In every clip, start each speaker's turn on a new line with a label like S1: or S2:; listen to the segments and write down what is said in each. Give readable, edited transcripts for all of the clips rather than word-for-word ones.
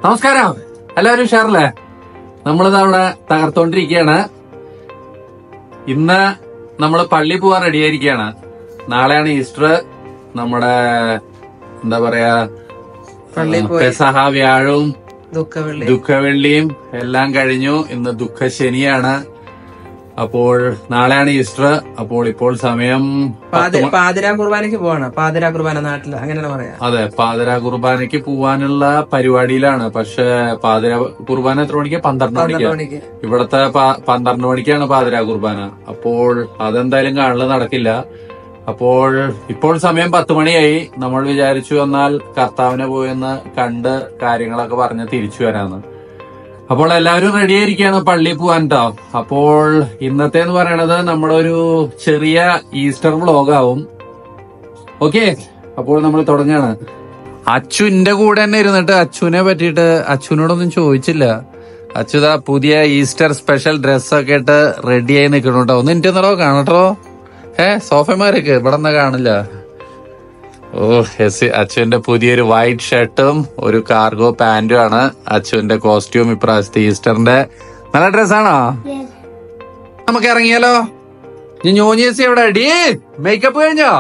S1: നമസ്കാരം, എല്ലാവരും ഉഷാറല്ലേ? നമ്മളിത് അവിടെ തകർത്തോണ്ടിരിക്കുകയാണ്. ഇന്ന് നമ്മള് പള്ളി പോവാൻ റെഡിയായിരിക്കുകയാണ്. നാളെയാണ് ഈസ്റ്റർ. നമ്മുടെ എന്താ പറയാ, പെസഹ വ്യാഴവും ദുഃഖവെള്ളിയും എല്ലാം കഴിഞ്ഞു. ഇന്ന് ദുഃഖശനിയാണ്. അപ്പോൾ നാളെയാണ് ഈസ്റ്റർ. അപ്പോൾ ഇപ്പോൾ സമയം
S2: പാതിരാ കുർബാനയ്ക്ക് പോവാണ്. പാതിരാ കുർബാന നാട്ടില് അങ്ങനെയാണ് പറയാ.
S1: അതെ, പാതിരാ കുർബാനയ്ക്ക് പോവാനുള്ള പരിപാടിയിലാണ്. പക്ഷെ പാതിരാ കുർബാന എത്ര മണിക്ക്? 12 മണിക്ക്. ഇവിടത്തെ 12 മണിക്കാണ് പാതിരാ കുർബാന. അപ്പോൾ അതെന്തായാലും കാണല് നടക്കില്ല. അപ്പോൾ ഇപ്പോൾ സമയം 10 മണിയായി. നമ്മൾ വിചാരിച്ചു എന്നാൽ കർത്താവിനെ പോയെന്ന് കണ്ട് കാര്യങ്ങളൊക്കെ പറഞ്ഞ് തിരിച്ചു വരാന്ന്. അപ്പോൾ എല്ലാവരും റെഡിയായിരിക്കുകയാണ് പള്ളിയിൽ പോവാൻ ട്ടോ. അപ്പോൾ ഇന്നത്തെ എന്ന് പറയണത് നമ്മളൊരു ചെറിയ ഈസ്റ്റർ വ്ളോഗാവും. ഓക്കെ, അപ്പോൾ നമ്മൾ തുടങ്ങാണ്. അച്ചുവിന്റെ കൂടെ തന്നെ ഇരുന്നിട്ട് അച്ചുവിനെ പറ്റിയിട്ട് അച്ചുവിനോടൊന്നും ചോദിച്ചില്ല. അച്ചുതാ പുതിയ ഈസ്റ്റർ സ്പെഷ്യൽ ഡ്രസ്സൊക്കെ ഇട്ട് റെഡിയായി നിൽക്കണം കേട്ടോ. ഒന്ന് എനിക്ക് എന്നോ കാണട്ടോ. സോഫമാരൊക്കെ ഇവിടെ ഒന്നും കാണില്ല. ഓ യെസ്, അച്ചുവിന്റെ പുതിയൊരു വൈറ്റ് ഷർട്ടും ഒരു കാർഗോ പാന്റും ആണ് അച്ചുവിന്റെ കോസ്റ്റ്യൂം ഇപ്രാവശ്യത്തെ ഈസ്റ്ററിന്റെ. നല്ല ഡ്രസ്സാണോ? നമുക്ക് ഇറങ്ങിയാലോ? ഞോഞ്ഞേസി എവിടെ? ഡി മേക്കപ്പ് കഴിഞ്ഞോ?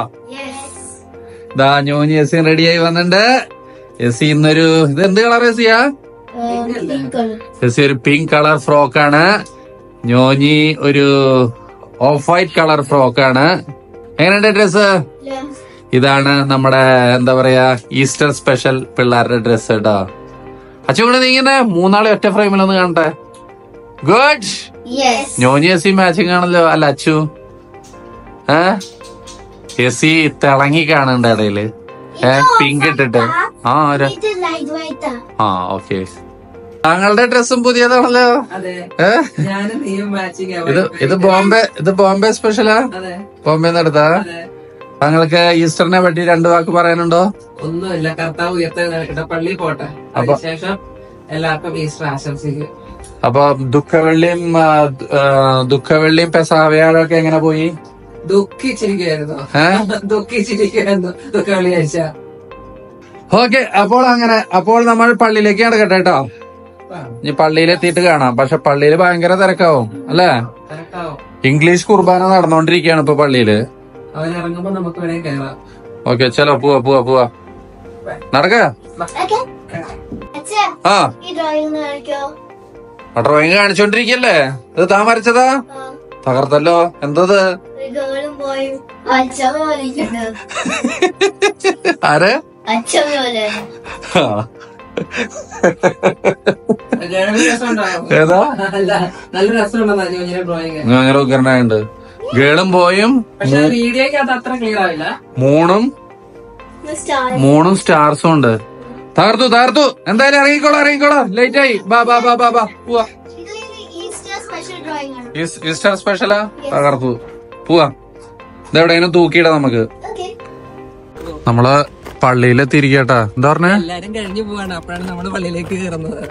S1: ദാ ഞോഞ്ഞേസി റെഡിയായി വന്നിട്ടുണ്ട്. എസി ഇന്നൊരു ഇത് എന്ത് കളർ എസിയാ? എസി ഒരു പിങ്ക് കളർ ഫ്രോക്കാണ്. ഞോഞ്ഞി ഒരു ഓഫ് വൈറ്റ് കളർ ഫ്രോക്കാണ്. എങ്ങനെയുണ്ട് ഡ്രസ്? ഇതാണ് നമ്മുടെ എന്താ പറയാ ഈസ്റ്റർ സ്പെഷ്യൽ പിള്ളേരുടെ ഡ്രസ് കേട്ടോ. അച്ചു കൂടെ നീങ്ങനെ മൂന്നാളെ ഒറ്റ ഫ്രെയിമിലൊന്ന് കാണട്ടെ. ഗുഡ്. ഞോഞ്ഞി മാച്ചിങ് ആണല്ലോ. അല്ല അച്ചു എസി തിളങ്ങി കാണുന്നുണ്ട് ഇടയില്. പിങ്ക് ഇട്ടിട്ട്. ഓക്കെ. താങ്കളുടെ ഡ്രസ്സും പുതിയതാണല്ലോ. ഇത് ബോംബെ സ്പെഷ്യലാ? ബോംബെ നടത്താ? താങ്കൾക്ക് ഈസ്റ്ററിനെ പറ്റി 2 വാക്ക് പറയാനുണ്ടോ?
S2: ഒന്നുമില്ല, കർത്താവ് ഉയർത്തെഴുന്നേൽക്കട്ടെ, പള്ളി പോട്ടെ, അതിനുശേഷം എല്ലാവർക്കും ഈസ്റ്റർ ആശംസിക്കും.
S1: അപ്പൊ ദുഃഖവെള്ളിയും പെസഹ വ്യാഴമൊക്കെ എങ്ങനെ പോയി?
S2: ദുഃഖിച്ചിരിക്കുകയായിരുന്നു. ദുഃഖവെള്ളിയാഴ്ച.
S1: ഓക്കെ, അപ്പോൾ നമ്മൾ പള്ളിയിലേക്ക് നടക്കട്ടെ കേട്ടോ. ഇനി പള്ളിയിലെത്തിയിട്ട് കാണാം. പക്ഷെ പള്ളിയിൽ ഭയങ്കര തിരക്കാവും അല്ലേ? ഇംഗ്ലീഷ് കുർബാന നടന്നുകൊണ്ടിരിക്കുകയാണ് ഇപ്പൊ പള്ളിയില്.
S2: അവനിറങ്ങുമ്പോ നമുക്ക് വേണമെങ്കിൽ കയറാം.
S1: ഓക്കെ, ചലോ പോവാ നടക്ക. ഡ്രോയിങ് കാണിച്ചോണ്ടിരിക്കല്ലേ? ഇത് താൻ വരച്ചതാ? തകർത്തല്ലോ. എന്തത്? ആര്? ഏതാ?
S2: നല്ല രസമുണ്ട്.
S1: അങ്ങനെ ഉഗ്രനായുണ്ട്. ഗേളും ബോയും മൂന്നും സ്റ്റാർസും ഉണ്ട്. തകർത്തു. എന്തായാലും ഇറങ്ങിക്കോളാം. ലേറ്റ് ആയി. ബാ പോവാ. ഈസ്റ്റർ സ്പെഷ്യലാ? തകർത്തു. പോവാ. ഇതെവിടെയും തൂക്കിയിടാം നമുക്ക്. നമ്മള് പള്ളിയിലെത്തിയിരിക്കട്ടാ. എന്താ പറഞ്ഞേ?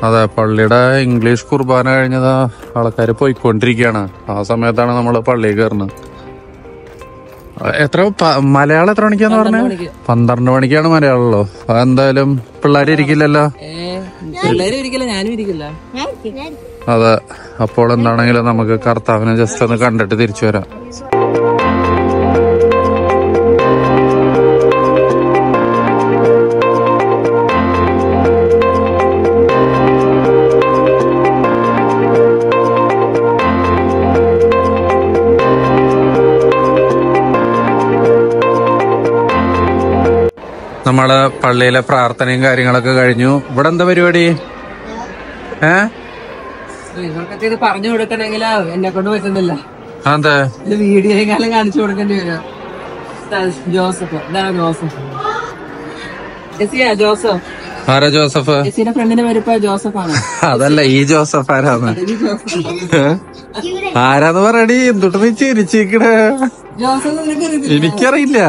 S1: അതെ, പള്ളിയുടെ ഇംഗ്ലീഷ് കുർബാന കഴിഞ്ഞതാ. ആൾക്കാര് പോയിക്കൊണ്ടിരിക്കുകയാണ്. ആ സമയത്താണ് നമ്മള് പള്ളിയിൽ കയറുന്നത്. മലയാളം എത്ര മണിക്കാന്ന് പറഞ്ഞേ? 12 മണിക്കാണ് മലയാളമല്ലോ. അതെന്തായാലും പിള്ളേര് ഇരിക്കില്ലല്ലോ. അതെ, അപ്പോൾ എന്താണെങ്കിലും നമുക്ക് കർത്താവിനെ ജസ്റ്റ് ഒന്ന് കണ്ടിട്ട് തിരിച്ചു വരാം. നമ്മള് പള്ളിയിലെ പ്രാർത്ഥനയും കാര്യങ്ങളൊക്കെ കഴിഞ്ഞു. ഇവിടെ എന്താ പരിപാടി?
S2: പറഞ്ഞു കൊടുക്കണമെങ്കിൽ എന്നെ കൊണ്ട് പറ്റുന്നില്ല.
S1: അതെ,
S2: വീഡിയോയെക്കാളും കാണിച്ചു കൊടുക്കേണ്ടി വരും. ജോസഫ്.
S1: ആരാ ജോസഫ്?
S2: ഫ്രണ്ടിന്റെ പേരിപ്പോ ജോസഫാണ്.
S1: അതല്ല, ഈ ജോസഫ് ആരാന്ന്? ആരാന്ന് പറയടി. എന്തുട്ട് നീ ചിരിച്ചിരിക്കണേ? എനിക്കറിയില്ല,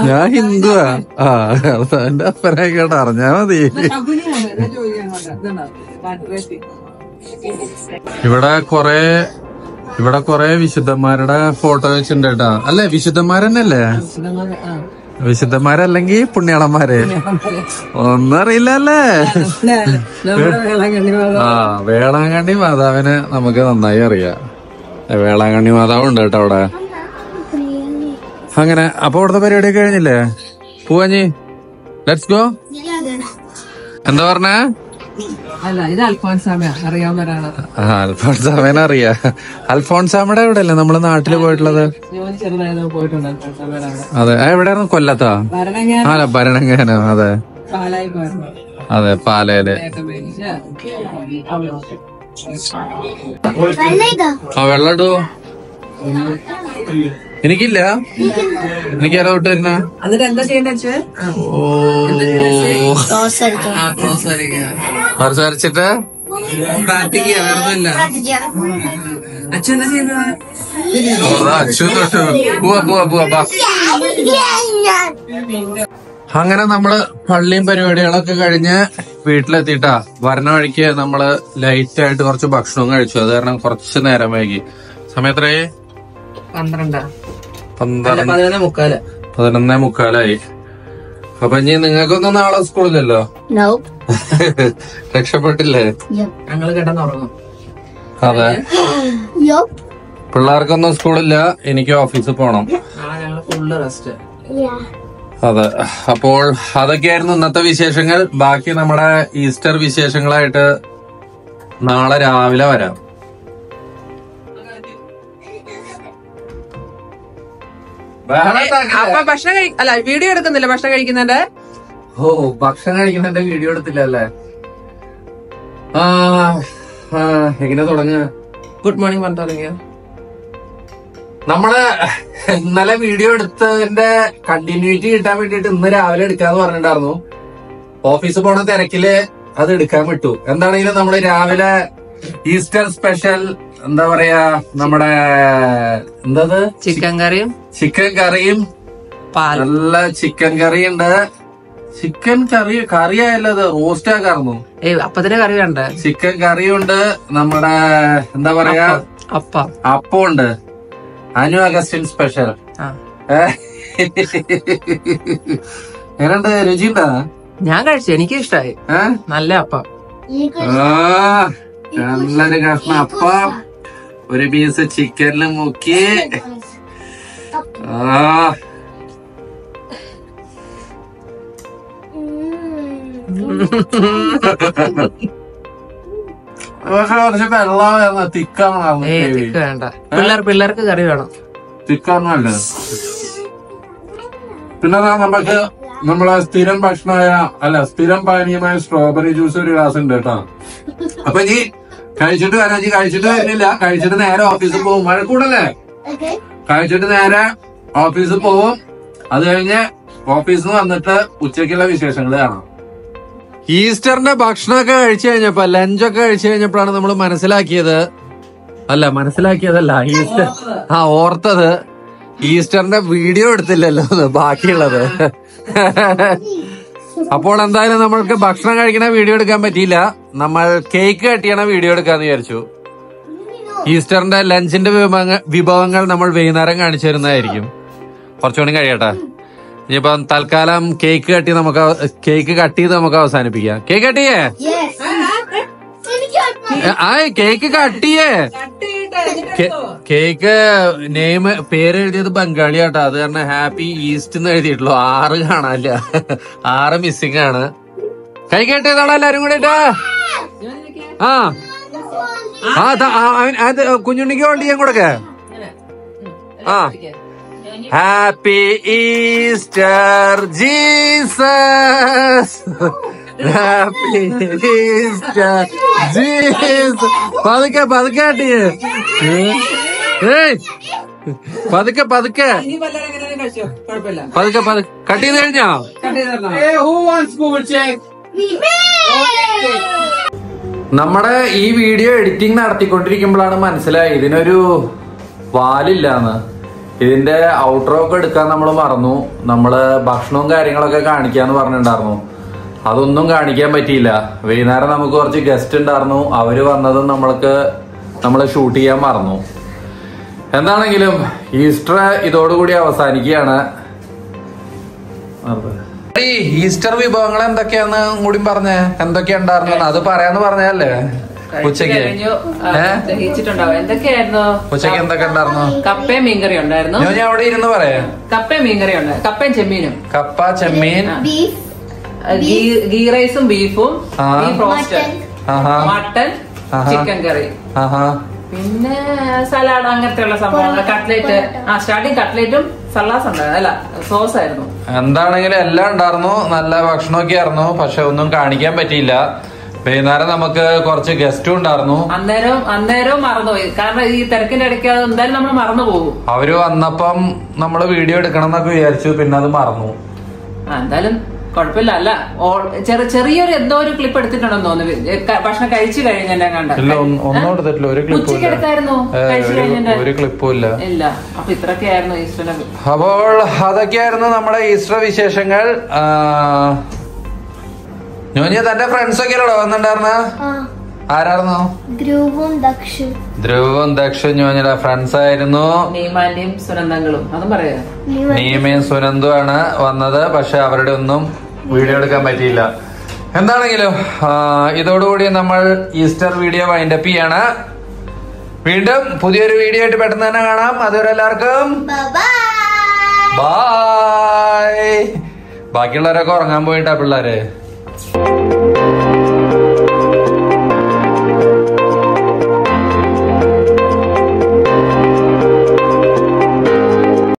S1: ഞാൻ ഹിന്ദുവാ. എന്റെ അപ്പനെ കേട്ട് അറിഞ്ഞാ മതി. ഇവിടെ കൊറേ വിശുദ്ധന്മാരുടെ ഫോട്ടോ വെച്ചിട്ടുണ്ട് കേട്ടാ. അല്ലേ, വിശുദ്ധന്മാരെന്നല്ലേ? വിശുദ്ധന്മാരല്ലെങ്കിൽ പുണ്യാളന്മാര് ഒന്നും അറിയില്ലല്ലേ. ആ വേളാങ്കണ്ണി മാതാവിന് നമുക്ക് നന്നായി അറിയാം. വേളാങ്കണ്ണി മാതാവ് ഉണ്ട് കേട്ടോ അവിടെ. അങ്ങനെ അപ്പൊ അവിടുത്തെ പരിപാടിയൊക്കെ കഴിഞ്ഞില്ലേ? പോവാഞ്ഞി ലെറ്റ്സ് ഗോ. എന്താ പറഞ്ഞേ? അൽഫോൺസാമേനെ അറിയാ. അൽഫോൺസാമയുടെ എവിടെ അല്ലേ നമ്മള് നാട്ടില് പോയിട്ടുള്ളത്? അതെ, എവിടെയായിരുന്നു? കൊല്ലത്താ? അല്ല, ഭരണങ്ങാനോ? അതെ അതെ, പാലയില്. ആ വെള്ളം ഇടൂ. എനിക്കില്ല. എനിക്കാരോ ഇട്ട് തരുന്ന. വരച്ചിട്ട് അങ്ങനെ നമ്മള് പള്ളിയും പരിപാടികളൊക്കെ കഴിഞ്ഞ് വീട്ടിലെത്തിട്ടാ. വരണ വഴിക്ക് നമ്മള് ലൈറ്റ് ആയിട്ട് കുറച്ച് ഭക്ഷണവും കഴിച്ചു. അത് കാരണം കുറച്ച് നേരം വൈകി. സമയത്രേ? 11:45. അപ്പൊ ഇനി നിങ്ങൾക്കൊന്നും നാളെ സ്കൂളിലല്ലോ? രക്ഷപ്പെട്ടില്ലേ?
S2: ഞങ്ങള് കിടന്നുറങ്ങും.
S1: അതെ, പിള്ളേർക്കൊന്നും സ്കൂളില്ല. എനിക്ക് ഓഫീസിൽ പോണം.
S2: Full rest.
S1: അതെ, അപ്പോൾ അതൊക്കെയായിരുന്നു ഇന്നത്തെ വിശേഷങ്ങൾ. ബാക്കി നമ്മുടെ ഈസ്റ്റർ വിശേഷങ്ങളായിട്ട് നാളെ രാവിലെ വരാം.
S2: അപ്പൊ ഭക്ഷണം അല്ല, വീഡിയോ എടുക്കുന്നില്ല ഭക്ഷണം കഴിക്കുന്നതിന്റെ?
S1: ഓ, ഭക്ഷണം കഴിക്കുന്നതിന്റെ വീഡിയോ എടുത്തില്ല അല്ലേ? എങ്ങനെ തുടങ്ങുക?
S2: ഗുഡ് മോർണിംഗ് പറഞ്ഞു തുടങ്ങിയോ?
S1: നമ്മള് ഇന്നലെ വീഡിയോ എടുത്തതിന്റെ കണ്ടിന്യൂറ്റി കിട്ടാൻ വേണ്ടിട്ട് ഇന്ന് രാവിലെ എടുക്കാന്ന് പറഞ്ഞിട്ടുണ്ടായിരുന്നു. ഓഫീസിൽ പോണ തിരക്കില് അത് എടുക്കാൻ വിട്ടു. എന്താണെങ്കിലും നമ്മള് രാവിലെ ഈസ്റ്റർ സ്പെഷ്യൽ എന്താ പറയാ, നമ്മുടെ എന്തത്,
S2: ചിക്കൻ കറിയും
S1: നല്ല ചിക്കൻ കറി ഉണ്ട്. ചിക്കൻ കറിയായല്ലോ, അത് റോസ്റ്റ് ആക്കാറുന്നു.
S2: അപ്പത്തിന് കറി വേണ്ട. ചിക്കൻ
S1: കറിയുണ്ട്. നമ്മുടെ എന്താ പറയാ, അപ്പം ഉണ്ട്. Anu Augustine special. എങ്ങനെയുണ്ട്? രുചിയുണ്ടാ?
S2: ഞാൻ കഴിച്ചു, എനിക്ക് ഇഷ്ടമായി. നല്ല അപ്പം.
S1: നല്ലൊരു കഷ്ണം അപ്പം, ഒരു പീസ് ചിക്കനില് മുക്കി. കുറച്ച് വെള്ളം തിക്കാണ്.
S2: പിള്ളേർക്ക് കറി വേണം.
S1: തിക്കാന്നല്ല. പിന്നെ നമുക്ക് നമ്മളെ സ്ഥിരം ഭക്ഷണമായ സ്ഥിരം പാനീയമായ സ്ട്രോബെറി ജ്യൂസ് ഒരു ഗ്ലാസ് ഉണ്ട് കേട്ടോ. അപ്പൊ ഇനി കഴിച്ചിട്ട് വരാം. കഴിച്ചിട്ട് വരുന്നില്ല, കഴിച്ചിട്ട് നേരെ ഓഫീസിൽ പോകും. മഴക്കൂടല്ലേ? കഴിച്ചിട്ട് നേരെ ഓഫീസിൽ പോവും. അത് കഴിഞ്ഞ് ഓഫീസിൽ നിന്ന് വന്നിട്ട് ഉച്ചയ്ക്കുള്ള വിശേഷങ്ങൾ കാണാം. ഈസ്റ്ററിന്റെ ഭക്ഷണമൊക്കെ കഴിച്ചു കഴിഞ്ഞപ്പോ, ലഞ്ചൊക്കെ കഴിച്ചു കഴിഞ്ഞപ്പോഴാണ് നമ്മൾ മനസ്സിലാക്കിയതല്ല ഈസ്റ്റർ ഓർത്തത് ഈസ്റ്ററിന്റെ വീഡിയോ എടുത്തില്ലല്ലോ ബാക്കിയുള്ളത്. അപ്പോൾ എന്തായാലും നമ്മൾക്ക് ഭക്ഷണം കഴിക്കണ വീഡിയോ എടുക്കാൻ പറ്റിയില്ല. നമ്മൾ കേക്ക് കട്ട് ചെയ്യണ വീഡിയോ എടുക്കാന്ന് വിചാരിച്ചു. ഈസ്റ്ററിന്റെ ലഞ്ചിന്റെ വിഭവങ്ങൾ നമ്മൾ വൈകുന്നേരം കാണിച്ചു തരുന്നതായിരിക്കും. കുറച്ചുകൂടി കഴിയട്ടെ. ഇനിയിപ്പം തൽക്കാലം കേക്ക് കട്ട് ചെയ്ത് നമുക്ക് അവസാനിപ്പിക്കാം. കേക്ക് കട്ട് ചെയ്യേ? കേക്ക് കട്ട് ചെയ്യേ? കേക്ക് പേര് എഴുതിയത് ബംഗാളിയാട്ടോ. അത് കാരണം ഹാപ്പി ഈസ്റ്റ് എന്ന് എഴുതിയിട്ടുള്ളൂ. 6 കാണാനില്ല, 6 മിസ്സിംഗ് ആണ്. കൈ കേട്ടേതാണോ എല്ലാരും കൂടെ? അത് കുഞ്ഞുണ്ണിക്ക് വേണ്ടി ഞാൻ കൊടുക്കേ. Happy Easter Jesus, happy Easter Jesus. പതുക്കെ കാട്ടിയേ, പതുക്കെ കട്ട് ചെയ്ത് കഴിഞ്ഞോ? നമ്മുടെ ഈ വീഡിയോ എഡിറ്റിംഗ് നടത്തിക്കൊണ്ടിരിക്കുമ്പോഴാണ് മനസ്സിലായി ഇതിനൊരു വാലില്ലാന്ന്. ഇതിന്റെ ഔട്ട്രോ ഒക്കെ എടുക്കാൻ നമ്മൾ മറന്നു. നമ്മള് ഭക്ഷണവും കാര്യങ്ങളൊക്കെ കാണിക്കാന്ന് പറഞ്ഞിട്ടുണ്ടായിരുന്നു. അതൊന്നും കാണിക്കാൻ പറ്റിയില്ല. വൈകുന്നേരം നമുക്ക് കുറച്ച് ഗസ്റ്റ് ഉണ്ടായിരുന്നു. അവര് വന്നതും നമ്മള് ഷൂട്ട് ചെയ്യാൻ മറന്നു. എന്താണെങ്കിലും ഈസ്റ്റർ ഇതോടുകൂടി അവസാനിക്കുകയാണ്. ഈസ്റ്റർ വിഭവങ്ങൾ എന്തൊക്കെയാന്ന് കൂടി പറഞ്ഞേ, എന്തൊക്കെയാ ഉണ്ടായിരുന്നു അത് പറയാന്ന് പറഞ്ഞല്ലേ ഉച്ചക്ക്?
S2: എന്തൊക്കെയായിരുന്നു
S1: ഉച്ചക്ക് എന്തൊക്കെ ഉണ്ടായിരുന്നു?
S2: കപ്പയും മീൻകറി ഉണ്ടായിരുന്നു.
S1: ഞാൻ അവിടെ ഇരുന്ന് പറയാ.
S2: കപ്പയും മീൻകറി ഉണ്ടായിരുന്നു. കപ്പയും ചെമ്മീനും.
S1: കപ്പ, ചെമ്മീൻ,
S2: ഗീ റൈസും ബീഫും, ബീഫ് റോസ്റ്റ്, മട്ടൻ, ചിക്കൻ കറി, പിന്നെ സലാഡ്, അങ്ങനത്തെ ഉള്ള സംഭവങ്ങൾ. കട്ട്ലേറ്റ്, സ്റ്റാർട്ടിങ് കട്ട്ലേറ്റും സലാസ് ഉണ്ടായിരുന്നു. അല്ല, സോസ് ആയിരുന്നു.
S1: എന്താണെങ്കിലും എല്ലാം ഉണ്ടായിരുന്നു. നല്ല ഭക്ഷണമൊക്കെ ആയിരുന്നു. പക്ഷെ ഒന്നും കാണിക്കാൻ പറ്റിയില്ല. വൈകുന്നേരം നമുക്ക് കുറച്ച് ഗസ്റ്റും ഉണ്ടായിരുന്നു.
S2: അന്നേരവും മറന്നുപോയി. കാരണം ഈ തിരക്കിന്റെ ഇടയ്ക്ക് അത് എന്തായാലും നമ്മൾ മറന്നു പോകും.
S1: അവര് വന്നപ്പം നമ്മള് വീഡിയോ എടുക്കണം എന്നൊക്കെ വിചാരിച്ചു, പിന്നെ അത് മറന്നു.
S2: എന്തായാലും കുഴപ്പമില്ല. അല്ല, ചെറിയൊരു എന്തോ ഒരു ക്ലിപ്പ് എടുത്തിട്ടുണ്ടെന്ന് തോന്നുന്നു. ഭക്ഷണം കഴിച്ചു കഴിഞ്ഞെല്ലാം കണ്ട.
S1: ഒന്നും എടുത്തിട്ടില്ല. ഒരു ക്ലിപ്പ്
S2: എടുത്തായിരുന്നു.
S1: ഒരു ക്ലിപ്പും ഇല്ല.
S2: ഇല്ല. അപ്പൊ ഇത്രയൊക്കെ ആയിരുന്നു ഈസ്റ്റർ.
S1: അപ്പോൾ അതൊക്കെയായിരുന്നു നമ്മുടെ ഈസ്റ്റർ വിശേഷങ്ങൾ. ഞോഞ്ഞ തന്റെ ഫ്രണ്ട്സ് ഒക്കെ അല്ലോ വന്നിട്ടുണ്ടായിരുന്ന? ആരായിരുന്നു? ധ്രുവും ദക്ഷും ഞോഞ്ഞിയുടെ ഫ്രണ്ട്സ് ആയിരുന്നു.
S2: നീമാന്റെയും സുനന്ദങ്ങളും. അതും പറയാ.
S1: നീമയും സുനന്ദുമാണ് വന്നത്. പക്ഷെ അവരുടെ ഒന്നും വീഡിയോ എടുക്കാൻ പറ്റിയില്ല. എന്താണെങ്കിലും ഇതോടുകൂടി നമ്മൾ ഈസ്റ്റർ വീഡിയോ വൈൻഡപ്പ് ചെയ്യാണ്. വീണ്ടും പുതിയൊരു വീഡിയോ ആയിട്ട് പെട്ടെന്ന് തന്നെ കാണാം. അതുവരെ എല്ലാവർക്കും ബൈ. ബാക്കിയുള്ളവരൊക്കെ ഉറങ്ങാൻ പോയിട്ടാ പിള്ളേര്.